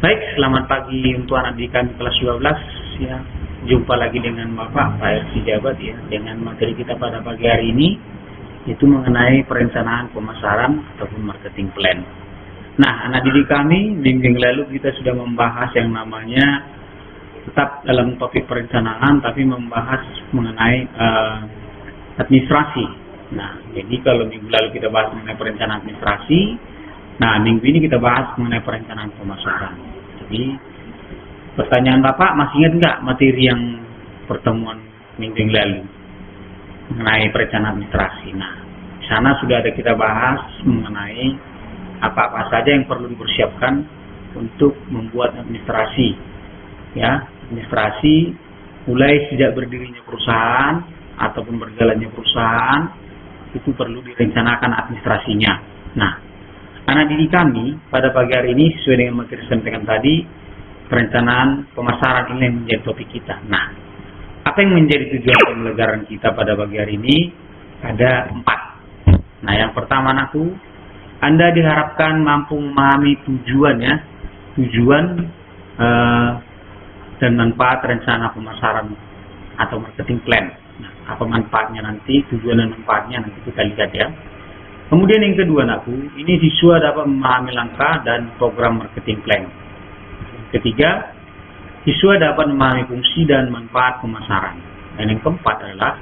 Baik, selamat pagi untuk anak didik kami kelas 12 ya. Jumpa lagi dengan Bapak Pak RC Jabat ya, dengan materi kita pada pagi hari ini itu mengenai perencanaan pemasaran ataupun marketing plan. Nah, anak didik kami minggu lalu kita sudah membahas yang namanya tetap dalam topik perencanaan tapi membahas mengenai administrasi. Nah, jadi kalau minggu lalu kita bahas mengenai perencanaan administrasi, nah minggu ini kita bahas mengenai perencanaan pemasaran. Jadi pertanyaan Bapak masih ingat nggak materi yang pertemuan minggu yang lalu mengenai perencanaan administrasi? Nah, di sana sudah ada kita bahas mengenai apa-apa saja yang perlu dipersiapkan untuk membuat administrasi. Ya, administrasi mulai sejak berdirinya perusahaan ataupun berjalannya perusahaan itu perlu direncanakan administrasinya. Nah, anak didik kami pada pagi hari ini sesuai dengan materi sampaikan tadi, perencanaan pemasaran ini yang menjadi topik kita. Nah, apa yang menjadi tujuan pembelajaran kita pada pagi hari ini? Ada 4. Nah, yang pertama anakku, Anda diharapkan mampu memahami tujuan dan manfaat rencana pemasaran atau marketing plan. Nah, apa manfaatnya nanti, tujuan dan manfaatnya nanti kita lihat ya. Kemudian yang kedua anakku, ini siswa dapat memahami langkah dan program marketing plan. Ketiga, siswa dapat memahami fungsi dan manfaat pemasaran. Dan yang keempat adalah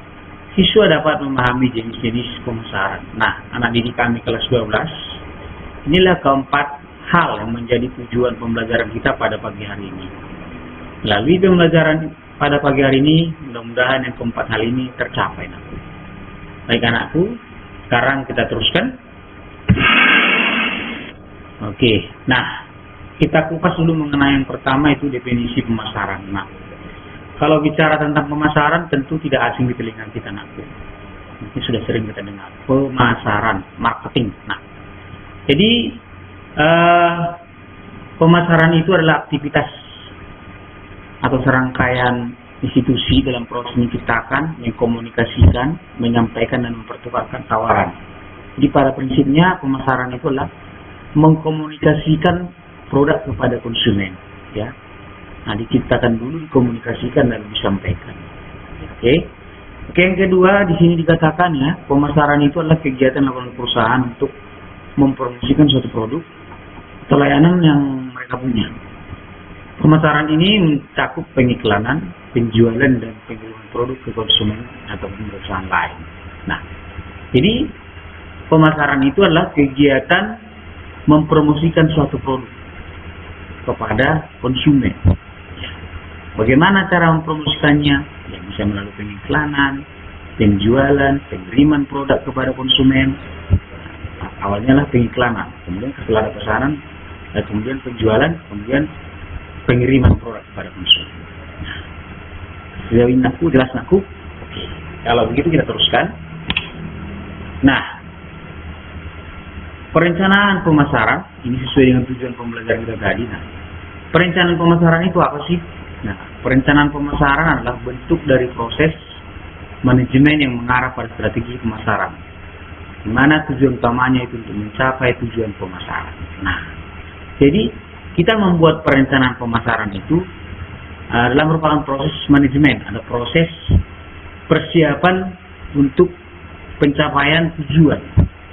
siswa dapat memahami jenis-jenis pemasaran. Nah, anak didik kami kelas 12, inilah keempat hal yang menjadi tujuan pembelajaran kita pada pagi hari ini. Melalui pembelajaran pada pagi hari ini, mudah-mudahan yang keempat hal ini tercapai anakku. Baik anakku, sekarang kita teruskan. Oke, nah kita kupas dulu mengenai yang pertama itu definisi pemasaran. Nah, kalau bicara tentang pemasaran tentu tidak asing di telinga kita anakku. Ini sudah sering kita dengar pemasaran, marketing. Nah, jadi pemasaran itu adalah aktivitas atau serangkaian institusi dalam proses menciptakan, mengkomunikasikan, menyampaikan dan mempertukarkan tawaran. Jadi pada prinsipnya pemasaran itu adalah mengkomunikasikan produk kepada konsumen, ya. Nah, diciptakan dulu, dikomunikasikan dan disampaikan. Oke, yang kedua di sini dikatakan ya, pemasaran itu adalah kegiatan lakukan perusahaan untuk mempromosikan suatu produk atau layanan yang mereka punya. Pemasaran ini mencakup pengiklanan, penjualan dan pengiriman produk ke konsumen atau perusahaan lain. Nah, jadi pemasaran itu adalah kegiatan mempromosikan suatu produk kepada konsumen. Bagaimana cara mempromosikannya? Ya, bisa melalui pengiklanan, penjualan, pengiriman produk kepada konsumen. Nah, awalnya lah pengiklanan, kemudian setelah ada pesanan, kemudian penjualan, kemudian pengiriman produk kepada konsumen. Sejauh ini aku jelas aku. Oke. Kalau begitu kita teruskan. Nah, perencanaan pemasaran ini sesuai dengan tujuan pembelajaran kita tadi. Nah, perencanaan pemasaran itu apa sih? Nah, perencanaan pemasaran adalah bentuk dari proses manajemen yang mengarah pada strategi pemasaran, di mana tujuan utamanya itu untuk mencapai tujuan pemasaran. Nah, jadi kita membuat perencanaan pemasaran itu adalah merupakan proses manajemen, ada proses persiapan untuk pencapaian tujuan.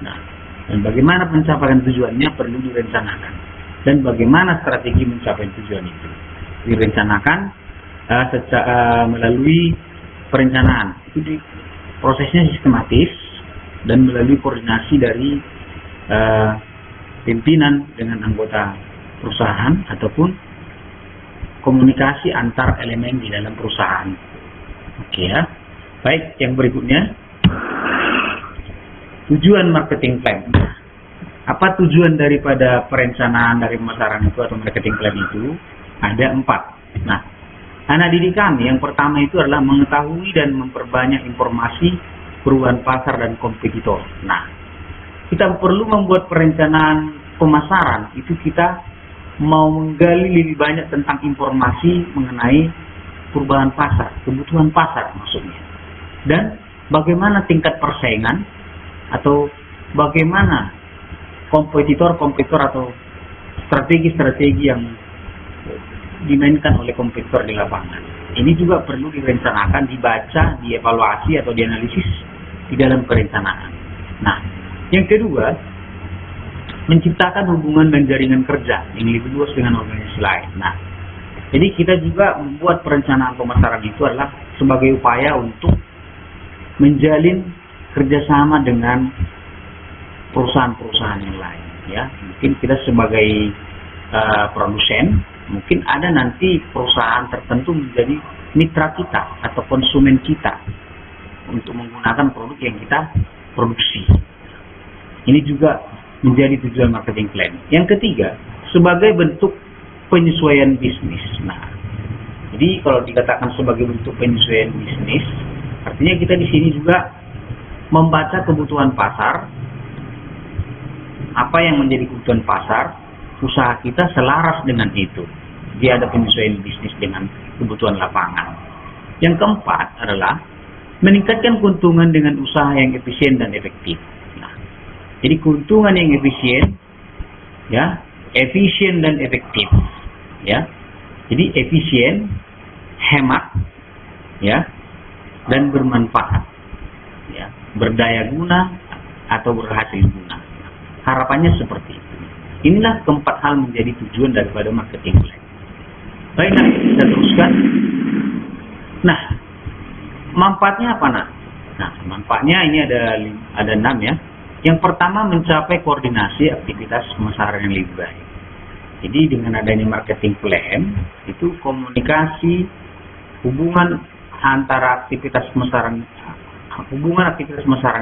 Nah, dan bagaimana pencapaian tujuannya perlu direncanakan, dan bagaimana strategi mencapai tujuan itu direncanakan melalui perencanaan. Itu prosesnya sistematis dan melalui koordinasi dari pimpinan dengan anggota perusahaan ataupun komunikasi antar elemen di dalam perusahaan. Oke ya. Baik, yang berikutnya tujuan marketing plan. Apa tujuan daripada perencanaan dari pemasaran itu atau marketing plan itu? Ada 4. Nah, anak didik kami yang pertama itu adalah mengetahui dan memperbanyak informasi perubahan pasar dan kompetitor. Nah, kita perlu membuat perencanaan pemasaran itu kita mau menggali lebih banyak tentang informasi mengenai perubahan pasar, kebutuhan pasar maksudnya. Dan bagaimana tingkat persaingan atau bagaimana kompetitor atau strategi-strategi yang dimainkan oleh kompetitor di lapangan. Ini juga perlu direncanakan, dibaca, dievaluasi atau dianalisis di dalam perencanaan. Nah, yang kedua, menciptakan hubungan dan jaringan kerja yang lebih luas dengan organisasi lain. Nah, jadi kita juga membuat perencanaan pemasaran itu adalah sebagai upaya untuk menjalin kerjasama dengan perusahaan-perusahaan yang lain. Ya, mungkin kita sebagai produsen, mungkin ada nanti perusahaan tertentu menjadi mitra kita atau konsumen kita untuk menggunakan produk yang kita produksi. Ini juga menjadi tujuan marketing plan. Yang ketiga, sebagai bentuk penyesuaian bisnis. Nah, jadi kalau dikatakan sebagai bentuk penyesuaian bisnis, artinya kita di sini juga membaca kebutuhan pasar, apa yang menjadi kebutuhan pasar, usaha kita selaras dengan itu. Dia ada penyesuaian bisnis dengan kebutuhan lapangan. Yang keempat adalah meningkatkan keuntungan dengan usaha yang efisien dan efektif. Nah, jadi keuntungan yang efisien, ya, efisien dan efektif, ya. Jadi efisien, hemat, ya, dan bermanfaat, ya, berdaya guna atau berhasil guna. Harapannya seperti itu. Inilah keempat hal menjadi tujuan daripada marketing plan. Baiklah, kita teruskan. Nah, manfaatnya apa, nak? Nah, manfaatnya ini ada 6 ya. Yang pertama, mencapai koordinasi aktivitas pemasaran yang lebih baik. Jadi dengan adanya marketing plan, itu komunikasi hubungan antara aktivitas pemasaran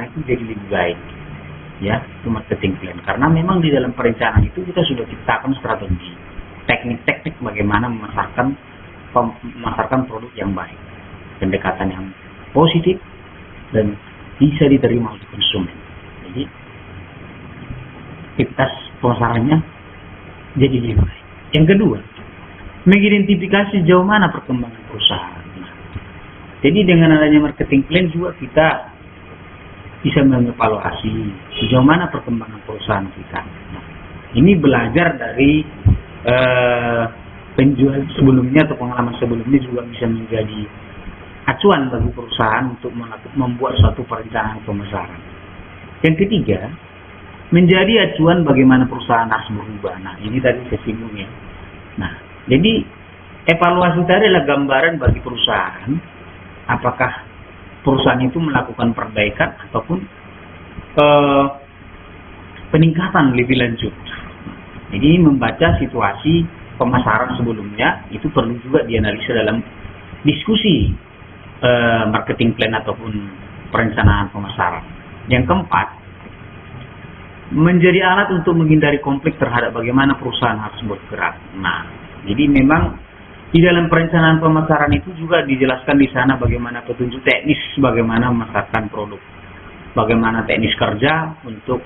itu jadi lebih baik. Ya, itu marketing plan. Karena memang di dalam perencanaan itu kita sudah ciptakan strategi, teknik-teknik bagaimana memasarkan produk yang baik, pendekatan yang positif dan bisa diterima oleh konsumen. Jadi aktivitas pemasarannya jadi lebih baik. Yang kedua, mengidentifikasi sejauh mana perkembangan perusahaan. Nah, jadi dengan adanya marketing plan juga kita bisa mengevaluasi sejauh mana perkembangan perusahaan kita. Nah, ini belajar dari penjual sebelumnya atau pengalaman sebelumnya juga bisa menjadi acuan bagi perusahaan untuk membuat suatu perencanaan pemasaran. Yang ketiga, menjadi acuan bagaimana perusahaan harus berubah. Nah, ini tadi saya singgung ya. Nah, jadi evaluasi tadi adalah gambaran bagi perusahaan apakah perusahaan itu melakukan perbaikan ataupun peningkatan lebih lanjut. Jadi membaca situasi pemasaran sebelumnya itu perlu juga dianalisa dalam diskusi marketing plan ataupun perencanaan pemasaran. Yang keempat, menjadi alat untuk menghindari konflik terhadap bagaimana perusahaan harus bergerak. Nah, jadi memang di dalam perencanaan pemasaran itu juga dijelaskan di sana bagaimana petunjuk teknis, bagaimana memasarkan produk, bagaimana teknis kerja untuk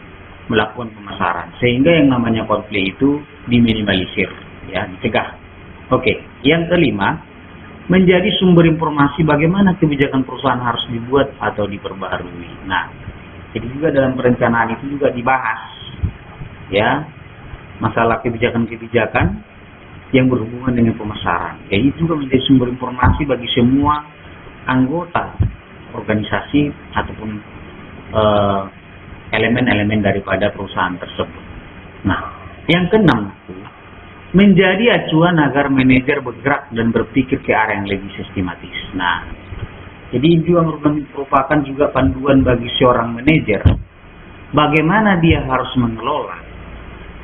melakukan pemasaran, sehingga yang namanya konflik itu diminimalisir, ya, dicegah. Oke, yang kelima, menjadi sumber informasi bagaimana kebijakan perusahaan harus dibuat atau diperbaharui. Nah, jadi juga dalam perencanaan itu juga dibahas, ya, masalah kebijakan-kebijakan yang berhubungan dengan pemasaran. Jadi juga menjadi sumber informasi bagi semua anggota organisasi ataupun elemen-elemen daripada perusahaan tersebut. Nah, yang keenam, menjadi acuan agar manajer bergerak dan berpikir ke arah yang lebih sistematis. Nah, jadi ini juga merupakan juga panduan bagi seorang manajer bagaimana dia harus mengelola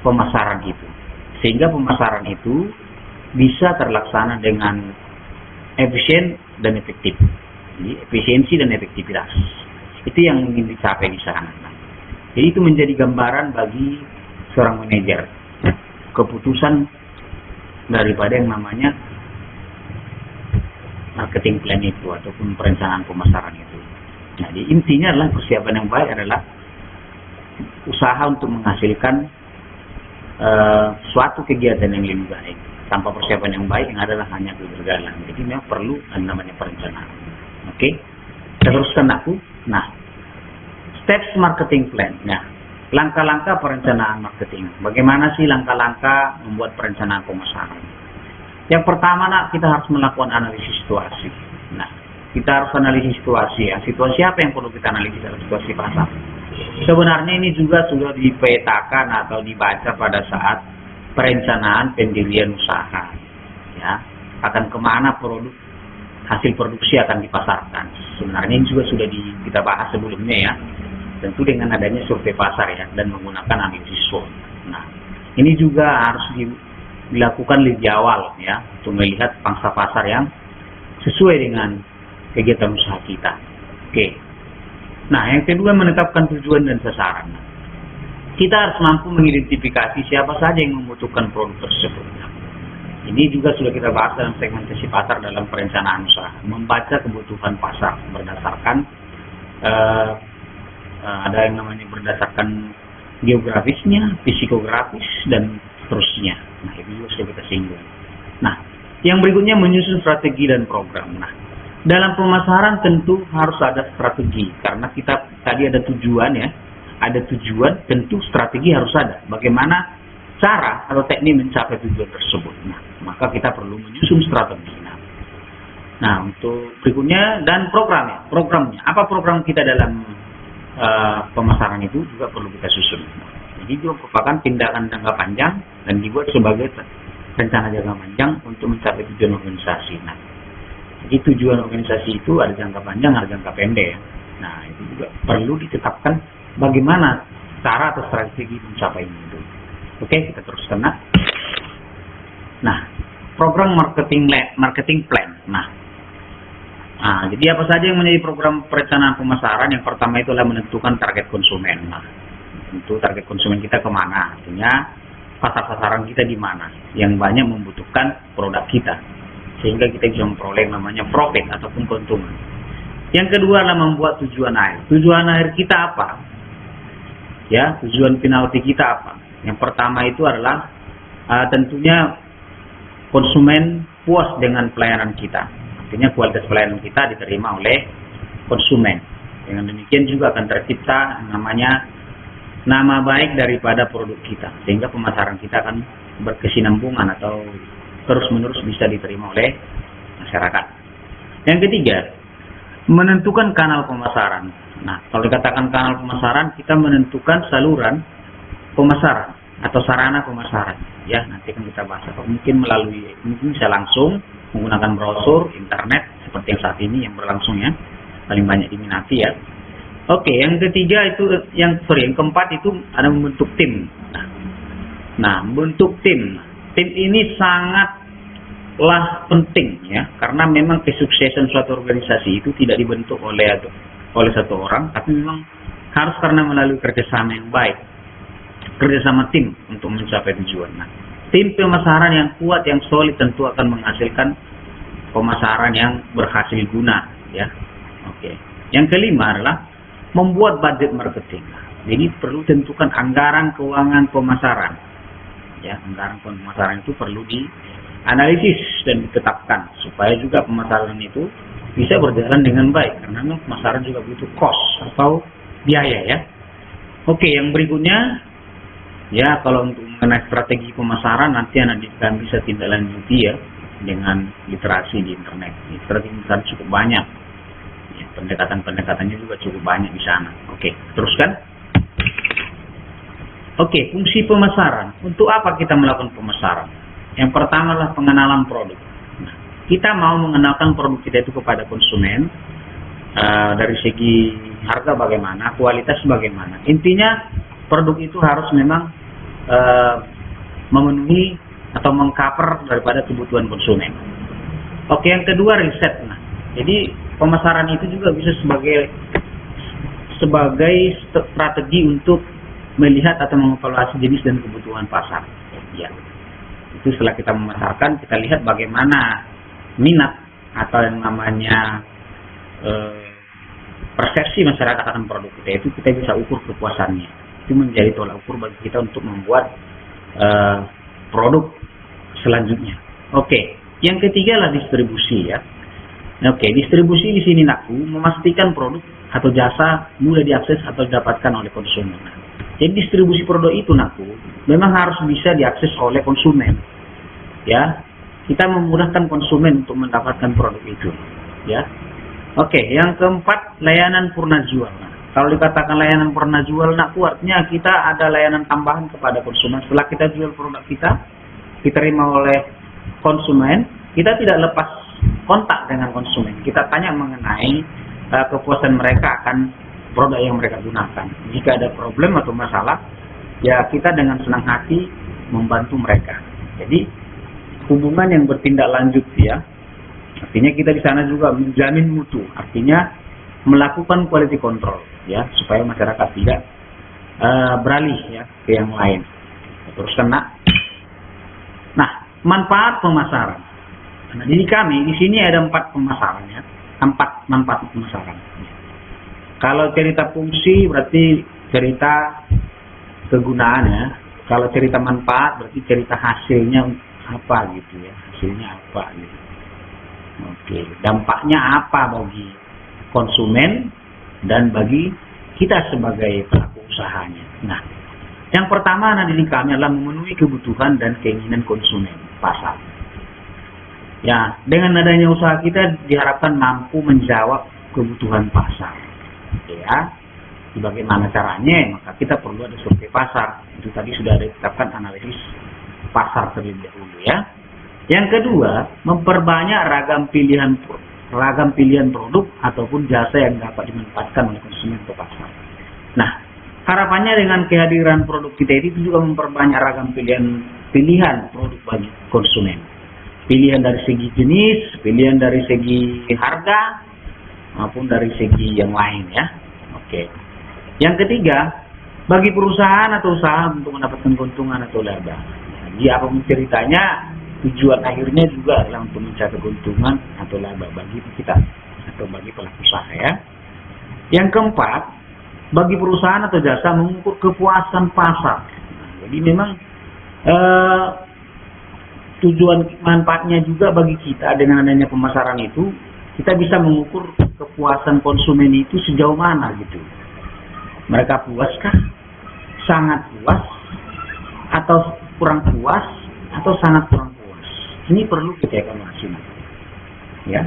pemasaran itu, sehingga pemasaran itu bisa terlaksana dengan efisien dan efektif. Jadi efisiensi dan efektivitas itu yang ingin dicapai di sana. Jadi itu menjadi gambaran bagi seorang manajer keputusan daripada yang namanya marketing plan itu ataupun perencanaan pemasaran itu. Jadi intinya adalah persiapan yang baik adalah usaha untuk menghasilkan suatu kegiatan yang lebih baik. Tanpa persiapan yang baik yang adalah hanya kegagalan. Jadi memang perlu yang namanya perencanaan. Oke, kita teruskan aku. Nah, steps marketing plan. Nah, langkah-langkah perencanaan marketing. Bagaimana sih langkah-langkah membuat perencanaan pemasaran? Yang pertama nak, kita harus melakukan analisis situasi. Nah, kita harus analisis situasi ya. Situasi apa yang perlu kita analisis dalam situasi pasar? Sebenarnya ini juga sudah dipetakan atau dibaca pada saat perencanaan pendirian usaha. Ya, akan kemana hasil produksi akan dipasarkan. Sebenarnya ini juga sudah kita bahas sebelumnya ya. Tentu dengan adanya survei pasar ya, dan menggunakan analisis SWOT. Nah, ini juga harus dilakukan lebih awal ya, untuk melihat pangsa pasar yang sesuai dengan kegiatan usaha kita. Oke. Nah, yang kedua, menetapkan tujuan dan sasaran. Kita harus mampu mengidentifikasi siapa saja yang membutuhkan produk tersebut. Nah, ini juga sudah kita bahas dalam segmentasi pasar dalam perencanaan usaha. Membaca kebutuhan pasar berdasarkan ada yang namanya berdasarkan geografisnya, psikografis, dan seterusnya. Nah, itu juga sudah kita singgung. Nah, yang berikutnya menyusun strategi dan program. Nah, dalam pemasaran tentu harus ada strategi, karena kita tadi ada tujuan ya, ada tujuan, tentu strategi harus ada. Bagaimana cara atau teknik mencapai tujuan tersebut. Nah, maka kita perlu menyusun strategi. Nah, untuk berikutnya dan programnya. Apa program kita dalam pemasaran itu juga perlu kita susun. Jadi itu merupakan tindakan jangka panjang dan dibuat sebagai rencana jangka panjang untuk mencapai tujuan organisasi. Nah, jadi tujuan organisasi itu ada jangka panjang, ada jangka pendek. Nah, itu juga perlu ditetapkan bagaimana cara atau strategi mencapai itu. Oke, kita teruskan. Nah, program marketing plan. Nah, jadi apa saja yang menjadi program perencanaan pemasaran? Yang pertama itu adalah menentukan target konsumen. Nah, tentu target konsumen kita kemana? Artinya pasar-pasaran kita di mana yang banyak membutuhkan produk kita, sehingga kita bisa memperoleh namanya profit ataupun keuntungan. Yang kedua adalah membuat tujuan akhir. Tujuan akhir kita apa? Ya, tujuan penalti kita apa? Yang pertama itu adalah tentunya konsumen puas dengan pelayanan kita. Artinya kualitas pelayanan kita diterima oleh konsumen. Dengan demikian juga akan tercipta namanya nama baik daripada produk kita, sehingga pemasaran kita akan berkesinambungan atau terus-menerus bisa diterima oleh masyarakat. Yang ketiga, menentukan kanal pemasaran. Nah, kalau dikatakan kanal pemasaran, kita menentukan saluran pemasaran atau sarana pemasaran. Ya, nanti kan kita bahas. Mungkin bisa langsung menggunakan brosur, internet, seperti yang saat ini yang berlangsung ya, paling banyak diminati ya. Oke, yang ketiga itu, yang keempat itu ada membentuk tim. Nah, membentuk tim. Tim ini sangatlah penting ya, karena memang kesuksesan suatu organisasi itu tidak dibentuk oleh satu orang, tapi memang harus karena melalui kerjasama yang baik, kerjasama tim untuk mencapai tujuan. Nah, tim pemasaran yang kuat, yang solid tentu akan menghasilkan pemasaran yang berhasil guna ya. Oke. Yang kelima adalah membuat budget marketing. Jadi perlu tentukan anggaran keuangan pemasaran. Ya, anggaran pemasaran itu perlu dianalisis dan ditetapkan supaya juga pemasaran itu bisa berjalan dengan baik, karena pemasaran juga butuh cost atau biaya ya. Oke, yang berikutnya ya, kalau untuk mengenai strategi pemasaran nanti akan bisa tindak lanjuti ya dengan literasi di internet. Strategi pemasaran cukup banyak. Ya, pendekatan-pendekatannya juga cukup banyak di sana. Oke, teruskan. Oke, fungsi pemasaran. Untuk apa kita melakukan pemasaran? Yang pertama adalah pengenalan produk. Nah, kita mau mengenalkan produk kita itu kepada konsumen dari segi harga bagaimana, kualitas bagaimana. Intinya produk itu harus memang memenuhi atau mengcover daripada kebutuhan konsumen. Oke, yang kedua riset. Nah, jadi pemasaran itu juga bisa sebagai strategi untuk melihat atau mengevaluasi jenis dan kebutuhan pasar. Ya, itu setelah kita memasarkan, kita lihat bagaimana minat atau yang namanya persepsi masyarakat akan produk kita, itu kita bisa ukur kepuasannya. Itu menjadi tolak ukur bagi kita untuk membuat produk selanjutnya. Oke, yang ketiga adalah distribusi ya. Oke, distribusi di sini memastikan produk atau jasa mudah diakses atau didapatkan oleh konsumen. Jadi distribusi produk itu memang harus bisa diakses oleh konsumen. Ya, kita memudahkan konsumen untuk mendapatkan produk itu, ya. Oke, yang keempat, layanan purna jual. Nah, kalau dikatakan layanan purna jual, nah, artinya kita ada layanan tambahan kepada konsumen. Setelah kita jual produk kita, diterima oleh konsumen, kita tidak lepas kontak dengan konsumen. Kita tanya mengenai kepuasan mereka akan produk yang mereka gunakan. Jika ada problem atau masalah, ya kita dengan senang hati membantu mereka. Jadi hubungan yang bertindak lanjut, ya. Artinya kita di sana juga menjamin mutu. Artinya melakukan quality control, ya, supaya masyarakat tidak beralih, ya, ke yang lain. Terus kena. Nah, manfaat pemasaran. Nah, jadi kami di sini ada 4 pemasaran, ya. 4 manfaat pemasaran. Kalau cerita fungsi berarti cerita kegunaan, ya. Kalau cerita manfaat berarti cerita hasilnya apa gitu, ya. Hasilnya apa gitu. Oke, dampaknya apa bagi konsumen dan bagi kita sebagai pelaku usahanya. Nah, yang pertama di kami adalah memenuhi kebutuhan dan keinginan konsumen pasar. Ya, dengan adanya usaha kita diharapkan mampu menjawab kebutuhan pasar. Ya, bagaimana caranya? Maka kita perlu ada survei pasar. Itu tadi sudah ditetapkan analisis pasar terlebih dahulu, ya. Yang kedua, memperbanyak ragam pilihan produk ataupun jasa yang dapat dimanfaatkan oleh konsumen ke pasar. Nah, harapannya dengan kehadiran produk kita itu juga memperbanyak ragam pilihan produk bagi konsumen. Pilihan dari segi jenis, pilihan dari segi harga, maupun dari segi yang lain, ya. Oke. Yang ketiga, bagi perusahaan atau usaha untuk mendapatkan keuntungan atau laba. Jadi apapun ceritanya, tujuan akhirnya juga adalah untuk mencapai keuntungan atau laba bagi kita atau bagi pelaku usaha, ya. Yang keempat, bagi perusahaan atau jasa mengukur kepuasan pasar. Nah, jadi memang tujuan manfaatnya juga bagi kita dengan adanya pemasaran itu, kita bisa mengukur kepuasan konsumen itu sejauh mana gitu. Mereka puaskah? Sangat puas? Atau kurang puas? Atau sangat kurang puas? Ini perlu kita evaluasi, ya.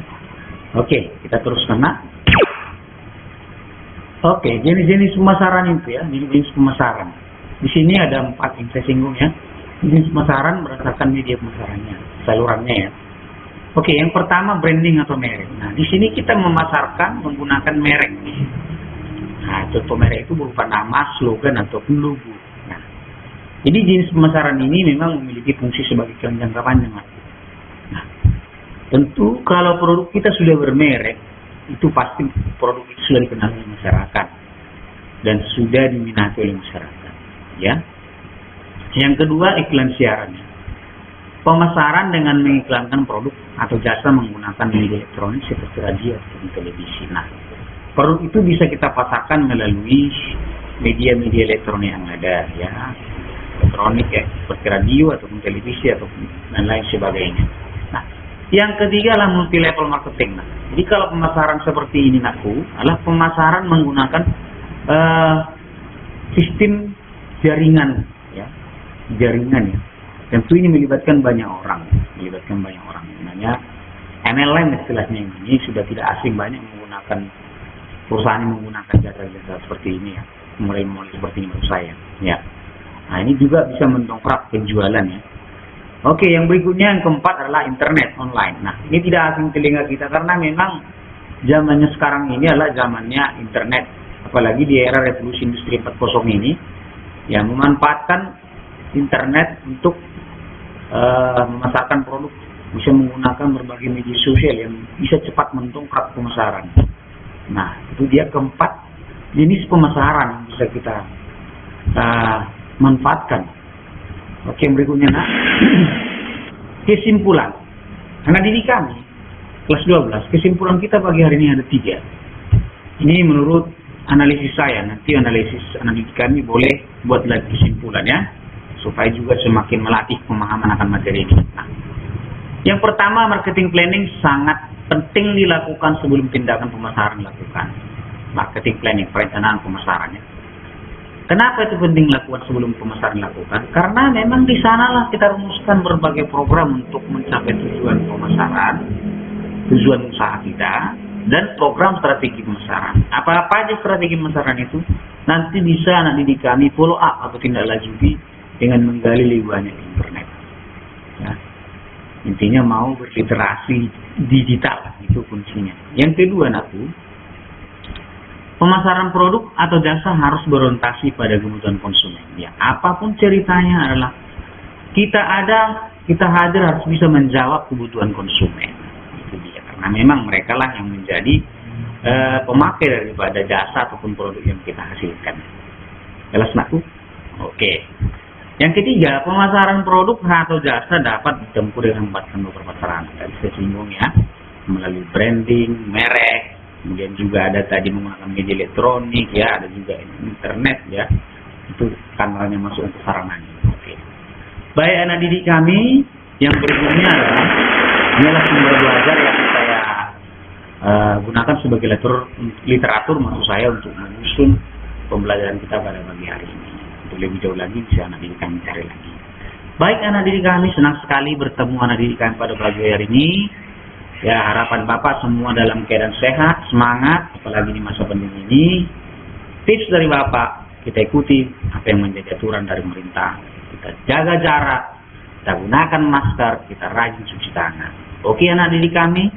Oke, kita teruskan, nak. Oke, jenis-jenis pemasaran itu, ya, jenis pemasaran. Di sini ada 4 yang saya singgung, ya. Jenis pemasaran berdasarkan media pemasarannya, salurannya, ya. Oke, yang pertama branding atau merek. Nah, di sini kita memasarkan menggunakan merek. Nah, contoh merek itu berupa nama, slogan ataupun logo. Nah, jadi jenis pemasaran ini memang memiliki fungsi sebagai keranjang jangka panjang. Nah, tentu kalau produk kita sudah bermerek, itu pasti produk itu sudah dikenal oleh masyarakat dan sudah diminati oleh masyarakat, ya. Yang kedua, iklan siaran. Pemasaran dengan mengiklankan produk atau jasa menggunakan media elektronik seperti radio atau televisi. Nah, produk itu bisa kita pasarkan melalui media-media elektronik yang ada, ya, elektronik, ya, seperti radio ataupun televisi ataupun dan lain sebagainya. Nah, yang ketiga adalah multi level marketing. Nah, jadi kalau pemasaran seperti ini adalah pemasaran menggunakan sistem jaringan, ya, jaringan, ya. Tentu ini melibatkan banyak orang, namanya MLM istilahnya. Ini sudah tidak asing, banyak menggunakan perusahaan yang menggunakan jasa-jasa seperti ini, ya, mulai seperti ini menurut saya, ya. Nah, ini juga bisa mendongkrak penjualan, ya. Oke, yang berikutnya yang keempat adalah internet online. Nah, ini tidak asing telinga kita karena memang zamannya sekarang ini adalah zamannya internet, apalagi di era revolusi industri 4.0 ini, yang memanfaatkan internet untuk memasarkan produk, bisa menggunakan berbagai media sosial yang bisa cepat mendongkrak pemasaran. Nah, itu dia keempat jenis pemasaran yang bisa kita manfaatkan. Oke, yang berikutnya, nak. Kesimpulan. Anak didik kami kelas 12, kesimpulan kita pagi hari ini ada 3. Ini menurut analisis saya. Nanti analisis anak didik kami boleh buat lagi kesimpulan, ya, supaya juga semakin melatih pemahaman akan materi ini. Nah, yang pertama, marketing planning sangat penting dilakukan sebelum tindakan pemasaran dilakukan. Marketing planning, perencanaan pemasarannya. Kenapa itu penting lakukan sebelum pemasaran dilakukan? Karena memang di sanalah kita rumuskan berbagai program untuk mencapai tujuan pemasaran, tujuan usaha kita, dan program strategi pemasaran. Apa-apa aja strategi pemasaran itu nanti bisa anak didik kami follow up atau tindak lanjuti dengan menggali lebih banyak di internet. Ya. Intinya mau berliterasi digital, itu kuncinya. Yang kedua, anakku, pemasaran produk atau jasa harus berorientasi pada kebutuhan konsumen. Ya, apapun ceritanya adalah kita hadir harus bisa menjawab kebutuhan konsumen. Itu dia. Karena memang mereka lah yang menjadi pemakai daripada jasa ataupun produk yang kita hasilkan. Jelas, nakku? Oke. Yang ketiga, pemasaran produk atau jasa dapat ditempuh dengan beberapa sarana. Tadi saya singgung ya, melalui branding, merek. Kemudian juga ada tadi menggunakan media elektronik, ya, ada juga internet, ya. Itu kanalnya masuk untuk sarananya. Oke. Baik anak didik kami, yang berikutnya adalah sumber belajar yang saya gunakan sebagai literatur maksud saya untuk menyusun pembelajaran kita pada pagi hari ini. Untuk lebih jauh lagi bisa anak didik kami cari lagi. Baik anak didik kami, senang sekali bertemu anak didik kami pada pagi hari ini. Ya, harapan Bapak semua dalam keadaan sehat, semangat, apalagi di masa pandemi ini. Tips dari Bapak, kita ikuti apa yang menjadi aturan dari pemerintah. Kita jaga jarak, kita gunakan masker, kita rajin cuci tangan. Oke anak didik kami,